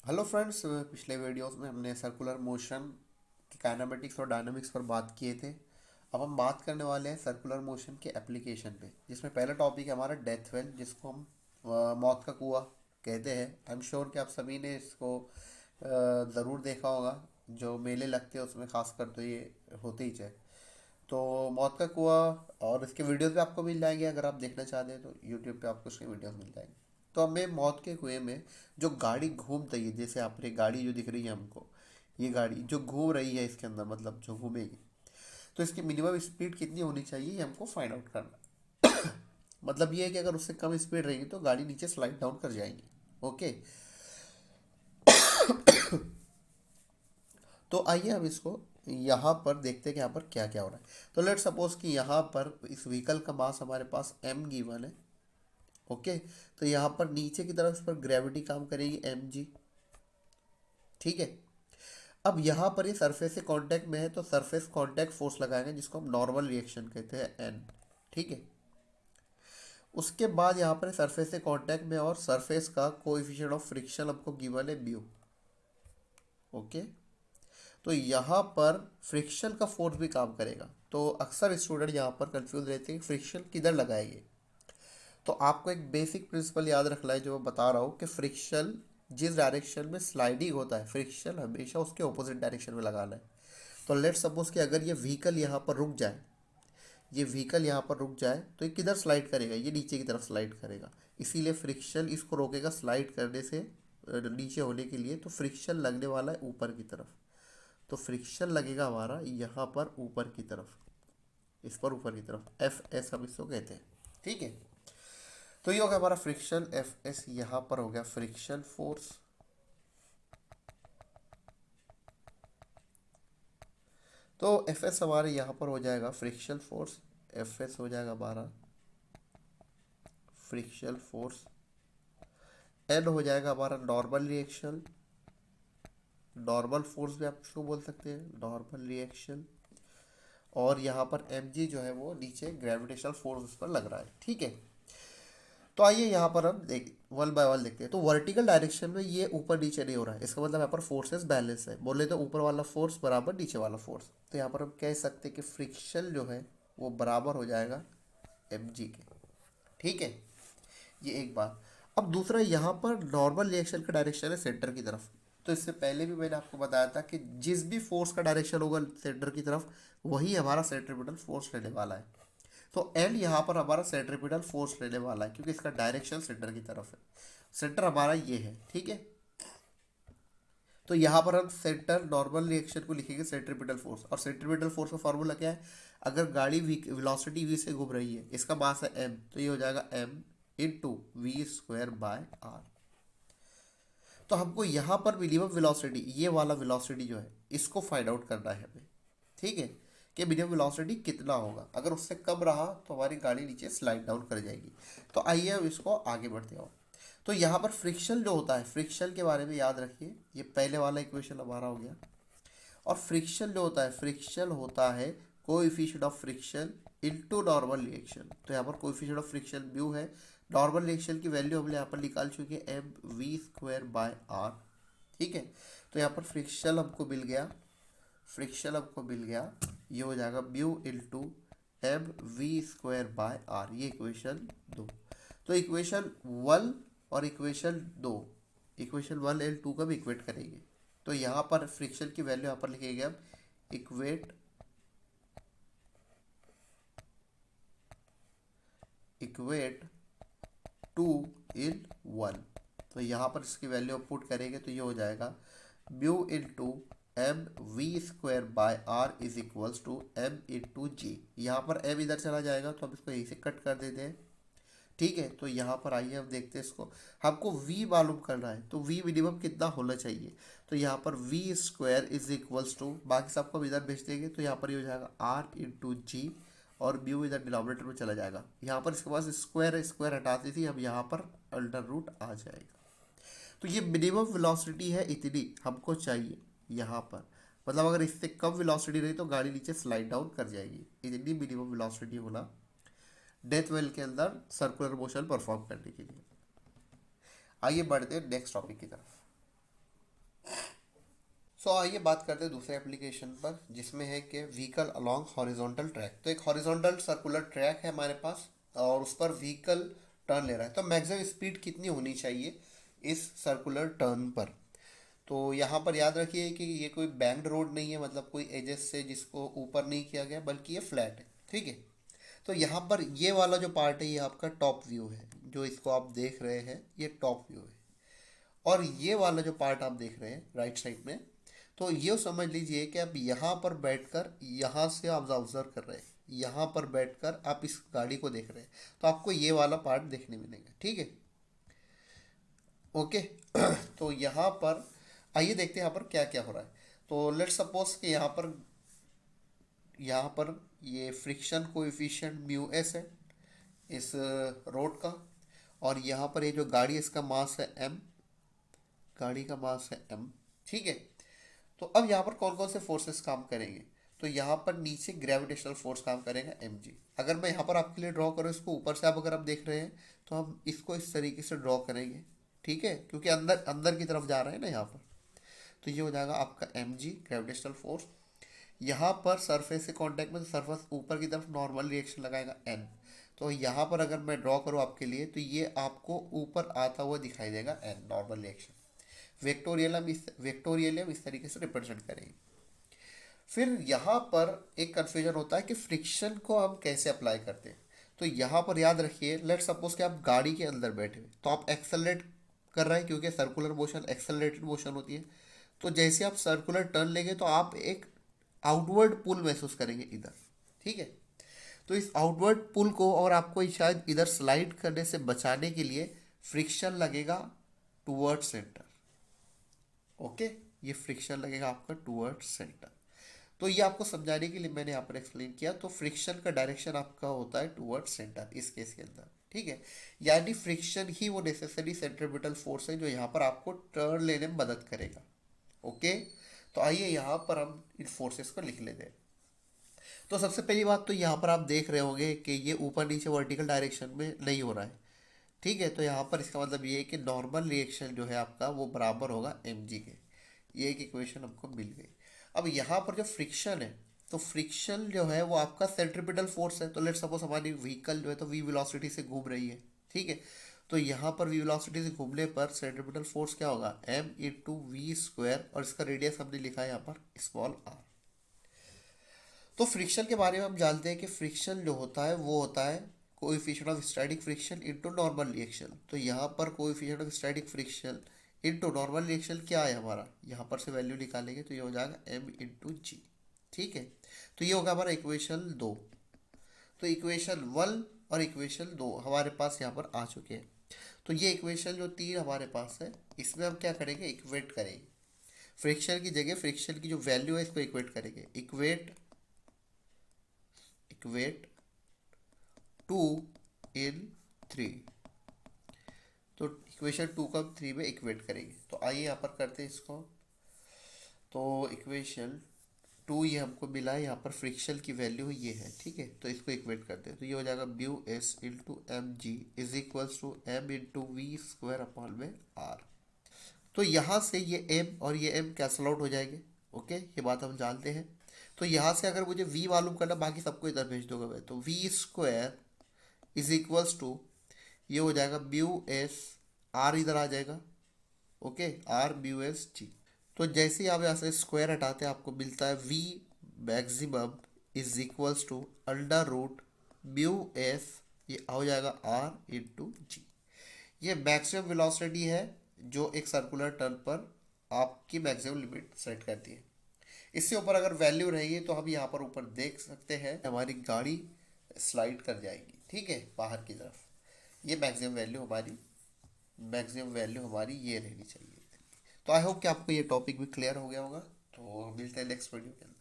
Hello friends, पिछले videos में हमने सर्कुलर मोशन की काइनेमेटिक्स और डायनामिक्स पर बात किए थे। अब हम बात करने वाले हैं सर्कुलर मोशन के एप्लीकेशन पे, जिसमें पहला टॉपिक है हमारा डेथ वेल, जिसको हम मौत का कुआं कहते हैं। आई एम श्योर कि आप सभी ने इसको ज़रूर देखा होगा। जो मेले लगते हैं उसमें खासकर तो ये होते ही है। तो मौत का कुआं और इसके वीडियोस भी आपको मिल जाएंगे, अगर आप देखना चाहते हैं तो यूट्यूब पे आपको इसके वीडियोस मिल जाएंगे। तो हमें मौत के कुएं में जो गाड़ी घूमती है, जैसे आप ये गाड़ी जो दिख रही है हमको, ये गाड़ी जो घूम रही है इसके अंदर, मतलब जो घूमेगी, तो इसकी मिनिमम स्पीड कितनी होनी चाहिए ये हमको फाइंड आउट करना है। मतलब ये है कि अगर उससे कम स्पीड रहेगी तो गाड़ी नीचे स्लाइड डाउन कर जाएगी। ओके। तो आइए अब इसको यहाँ पर देखते हैं कि यहाँ पर क्या क्या हो रहा है। तो लेट सपोज कि यहाँ पर इस व्हीकल का मास हमारे पास m गिवन है। ओके। तो यहाँ पर नीचे की तरफ इस पर ग्रेविटी काम करेगी mg। ठीक है। अब यहाँ पर ये सरफेस से कांटेक्ट में है तो सरफेस कांटेक्ट फोर्स लगाएंगे, जिसको हम नॉर्मल रिएक्शन कहते हैं n। ठीक है। उसके बाद यहाँ पर सरफेस से कांटेक्ट में और सरफेस का कोएफिशिएंट ऑफ फ्रिक्शन हमको गिवन है म्यू। ओके। तो यहाँ पर फ्रिक्शन का फोर्स भी काम करेगा। तो अक्सर स्टूडेंट यहाँ पर कंफ्यूज रहते हैं फ्रिक्शन किधर लगाएंगे। तो आपको एक बेसिक प्रिंसिपल याद रखना है, जो मैं बता रहा हूँ कि फ्रिक्शन जिस डायरेक्शन में स्लाइडिंग होता है, फ्रिक्शन हमेशा उसके ऑपोजिट डायरेक्शन में लगाना है। तो लेट सपोज कि अगर ये व्हीकल यहाँ पर रुक जाए, ये व्हीकल यहाँ पर रुक जाए तो ये किधर स्लाइड करेगा, ये नीचे की तरफ स्लाइड करेगा। इसीलिए फ्रिक्शन इसको रोकेगा स्लाइड करने से, नीचे होने के लिए। तो फ्रिक्शन लगने वाला है ऊपर की तरफ। तो फ्रिक्शन लगेगा हमारा यहाँ पर ऊपर की तरफ, इस पर ऊपर की तरफ एफ एस हम इसको कहते हैं। ठीक है। तो ये हो गया हमारा फ्रिक्शन एफ एस। यहाँ पर हो गया फ्रिक्शन फोर्स। तो एफ एस हमारे यहाँ पर हो जाएगा फ्रिक्शन फोर्स। एफ एस हो जाएगा हमारा फ्रिक्शन फोर्स। एन हो जाएगा हमारा नॉर्मल रिएक्शन, नॉर्मल फोर्स भी आप इसको बोल सकते हैं, नॉर्मल रिएक्शन। और यहाँ पर एम जी जो है वो नीचे ग्रेविटेशनल फोर्स उस पर लग रहा है। ठीक है। तो आइए यहाँ पर हम देख वन बाय वन देखते हैं। तो वर्टिकल डायरेक्शन में ये ऊपर नीचे नहीं हो रहा है, इसका मतलब यहाँ पर फोर्सेस बैलेंस है। बोले तो ऊपर वाला फोर्स बराबर नीचे वाला फोर्स। तो यहाँ पर हम कह सकते हैं कि फ्रिक्शन जो है वो बराबर हो जाएगा एम जी के। ठीक है। ये एक बात। अब दूसरा, यहाँ पर नॉर्मल रिएक्शन का डायरेक्शन है सेंटर की तरफ। तो इससे पहले भी मैंने आपको बताया था कि जिस भी फोर्स का डायरेक्शन होगा सेंटर की तरफ, वही हमारा सेंट्रीपिटल फोर्स रहने वाला है। तो एल यहाँ पर हमारा सेंट्रीपिटल फोर्स रहने वाला है, क्योंकि इसका डायरेक्शन सेंटर की तरफ है। सेंटर हमारा ये है। ठीक है। तो यहाँ पर हम सेंटर नॉर्मल रिएक्शन को लिखेंगे सेंट्रीपिटल फोर्स। और सेंट्रीपिटल फोर्स का फॉर्मूला क्या है? अगर गाड़ी वेलोसिटी वी से घूम रही है, इसका मास है एम, तो ये हो जाएगा m into v square by r. तो हमको यहाँ पर मिनिमम वेलोसिटी, ये वाला वेलोसिटी जो है, इसको फाइंड आउट करना है हमें। ठीक है। कि मिनिमम वेलोसिटी कितना होगा। अगर उससे कम रहा तो हमारी गाड़ी नीचे स्लाइड डाउन कर जाएगी। तो आइए अब इसको आगे बढ़ते हो। तो यहाँ पर फ्रिक्शन जो होता है, फ्रिक्शन के बारे में याद रखिए। ये पहले वाला इक्वेशन हमारा हो गया। और फ्रिक्शन जो होता है, फ्रिक्शन होता है coefficient of friction into normal reaction. तो यहाँ पर कोएफिशिएंट ऑफ फ्रिक्शन म्यू है। नॉर्मल रिएक्शन की वैल्यू हमने यहाँ पर निकाल चुके हैं m we square by r. ठीक है। तो यहाँ पर फ्रिक्शन हमको मिल गया, फ्रिक्शन हमको मिल गया, ये हो जाएगा mu into M we square by r. ये इक्वेशन दो। तो इक्वेशन वन और इक्वेशन दो, इक्वेशन वन एंड टू का भी इक्वेट करेंगे। तो यहाँ पर फ्रिक्शन की वैल्यू यहाँ पर लिखेंगे हम equate, equate two in one. तो यहाँ पर इसकी वैल्यू पुट करेंगे तो ये हो जाएगा mu into M we square by R is equals to M into G. यहाँ पर एम इधर चला जाएगा तो हम इसको यहीं से कट कर देते हैं। ठीक है। तो यहाँ पर आइए हम देखते हैं इसको। हमको v मालूम करना है, तो v मिनिमम कितना होना चाहिए। तो यहाँ पर v square is equals to, बाकी सबको इधर भेज देंगे तो यहाँ पर ये हो जाएगा r इंटू जी, और म्यू इधर डिनोमिनेटर में चला जाएगा। यहाँ पर इसके पास स्क्वायर है, स्क्वायर हटा दी थी, अब यहाँ पर अंडर रूट आ जाएगा। तो ये मिनिमम वेलोसिटी है, इतनी हमको चाहिए यहाँ पर। मतलब अगर इससे कम वेलोसिटी रही तो गाड़ी नीचे स्लाइड डाउन कर जाएगी। इतनी मिनिमम वेलोसिटी होना डेथ वेल के अंदर सर्कुलर मोशन परफॉर्म करने के लिए। आइए बढ़ते हैं नेक्स्ट टॉपिक की तरफ। सो आइए बात करते हैं दूसरे एप्लीकेशन पर, जिसमें है कि व्हीकल अलोंग हॉरिजॉन्टल ट्रैक। तो एक हॉरिजॉन्टल सर्कुलर ट्रैक है हमारे पास और उस पर व्हीकल टर्न ले रहा है। तो मैक्सिमम स्पीड कितनी होनी चाहिए इस सर्कुलर टर्न पर? तो यहाँ पर याद रखिए कि ये कोई बैंक्ड रोड नहीं है, मतलब कोई एजेस से जिसको ऊपर नहीं किया गया, बल्कि ये फ्लैट है। ठीक है। तो यहाँ पर ये वाला जो पार्ट है ये आपका टॉप व्यू है, जो इसको आप देख रहे हैं ये टॉप व्यू है। और ये वाला जो पार्ट आप देख रहे हैं राइट साइड में, तो ये समझ लीजिए कि आप यहाँ पर बैठकर यहाँ से आप ऑब्जर्व कर रहे हैं, यहाँ पर बैठकर आप इस गाड़ी को देख रहे हैं, तो आपको ये वाला पार्ट देखने मिलेगा। ठीक है, ओके। तो यहाँ पर आइए देखते हैं यहाँ पर क्या क्या हो रहा है। तो लेट सपोज कि यहाँ पर ये फ्रिक्शन कोएफिशिएंट म्यू एस है इस रोड का, और यहाँ पर ये जो गाड़ी है इसका मास है एम, गाड़ी का मास है एम। ठीक है। तो अब यहाँ पर कौन कौन से फोर्सेस काम करेंगे? तो यहाँ पर नीचे ग्रेविटेशनल फोर्स काम करेगा एम जी। अगर मैं यहाँ पर आपके लिए ड्रॉ करूँ इसको ऊपर से, आप अगर आप देख रहे हैं तो हम इसको इस तरीके से ड्रॉ करेंगे। ठीक है, क्योंकि अंदर अंदर की तरफ जा रहा है ना यहाँ पर। तो ये हो जाएगा आपका एम जी ग्रेविटेशनल फोर्स। यहाँ पर सरफेस से कांटेक्ट में, तो सरफेस ऊपर की तरफ नॉर्मल रिएक्शन लगाएगा एन। तो यहाँ पर अगर मैं ड्रॉ करूँ आपके लिए तो ये आपको ऊपर आता हुआ दिखाई देगा एन, नॉर्मल रिएक्शन। वेक्टोरियल हम इस तरीके से रिप्रेजेंट करेंगे। फिर यहाँ पर एक कन्फ्यूजन होता है कि फ्रिक्शन को हम कैसे अप्लाई करते हैं। तो यहाँ पर याद रखिए, लेट सपोज कि आप गाड़ी के अंदर बैठे हुए तो आप एक्सेलरेट कर रहे हैं, क्योंकि सर्कुलर मोशन एक्सेलरेटेड मोशन होती है। तो जैसे आप सर्कुलर टर्न लेंगे तो आप एक आउटवर्ड पुल महसूस करेंगे इधर। ठीक है। तो इस आउटवर्ड पुल को और आपको शायद इधर स्लाइड करने से बचाने के लिए फ्रिक्शन लगेगा टूवर्ड सेंटर। ओके, ये फ्रिक्शन लगेगा आपका टूवर्ड सेंटर। तो ये आपको समझाने के लिए मैंने यहाँ पर एक्सप्लेन किया। तो फ्रिक्शन का डायरेक्शन आपका होता है टूवर्ड सेंटर इस केस के अंदर। ठीक है, यानी फ्रिक्शन ही वो नेसेसरी सेंट्रीपिटल फोर्स है जो यहाँ पर आपको टर्न लेने में मदद करेगा। ओके, तो आइए यहाँ पर हम इन फोर्सेस को लिख लेते हैं। तो सबसे पहली बात तो यहाँ पर आप देख रहे होंगे कि ये ऊपर नीचे वर्टिकल डायरेक्शन में नहीं हो रहा है। ठीक है, तो यहाँ पर इसका मतलब ये है कि नॉर्मल रिएक्शन जो है आपका वो बराबर होगा एम जी के। ये एक इक्वेशन हमको मिल गई। अब यहाँ पर जो फ्रिक्शन है, तो फ्रिक्शन जो है वो आपका सेंट्रीपिटल फोर्स है। तो लेट सपोज हमारी व्हीकल जो है तो वी वेलोसिटी से घूम रही है। ठीक है, तो यहाँ पर वी वेलोसिटी से घूमने पर सेंट्रीपिटल फोर्स क्या होगा, एम इंटू वी स्क्वायर, और इसका रेडियस हमने लिखा है यहाँ पर स्मॉल आर। तो फ्रिक्शन के बारे में हम जानते हैं कि फ्रिक्शन जो होता है वो होता है coefficient of static friction into normal reaction. तो यहाँ पर coefficient of static friction into normal reaction क्या है हमारा, यहाँ पर से वैल्यू निकालेंगे तो ये हो जाएगा एम इंटू जी। ठीक है, तो ये होगा हमारा इक्वेशन 2। तो इक्वेशन 1 और इक्वेशन 2 हमारे पास यहाँ पर आ चुके हैं। तो ये इक्वेशन जो 3 हमारे पास है, इसमें हम क्या करेंगे, इक्वेट करेंगे। फ्रिक्शन की जगह फ्रिक्शन की जो वैल्यू है इसको इक्वेट करेंगे। इक्वेट 2 इन 3। तो इक्वेशन 2 को हम 3 में इक्वेट करेंगे। तो आइए यहाँ पर करते हैं इसको। तो इक्वेशन 2 ये हमको मिला है, यहाँ पर फ्रिक्शन की वैल्यू ये है। ठीक है, तो इसको इक्वेट करते हैं। तो ये हो जाएगा mu s into m g is equals to M into v square upon में आर। तो यहाँ से ये एम और ये एम कैंसल आउट हो जाएंगे। ओके, ये बात हम जानते हैं। तो यहाँ से अगर मुझे v मालूम करना, बाकी सबको इधर भेज दोगे मैं, तो v square is equals to ये हो जाएगा म्यू एस, आर इधर आ जाएगा। Okay, r mu s g. तो जैसे ही आप यहाँ से स्क्वायर हटाते हैं आपको मिलता है v maximum is equals to under root mu s, ये हो जाएगा आर इंटू जी। ये मैक्सिमम वेलोसिटी है जो एक सर्कुलर टर्न पर आपकी मैक्सिमम लिमिट सेट करती है। इससे ऊपर अगर वैल्यू रहेगी तो हम यहाँ पर ऊपर देख सकते हैं हमारी गाड़ी स्लाइड कर जाएगी। ठीक है, बाहर की तरफ। ये मैक्सिमम वैल्यू हमारी ये रहनी चाहिए। तो आई होप कि आपको ये टॉपिक भी क्लियर हो गया होगा। तो मिलते हैं नेक्स्ट वीडियो के अंदर।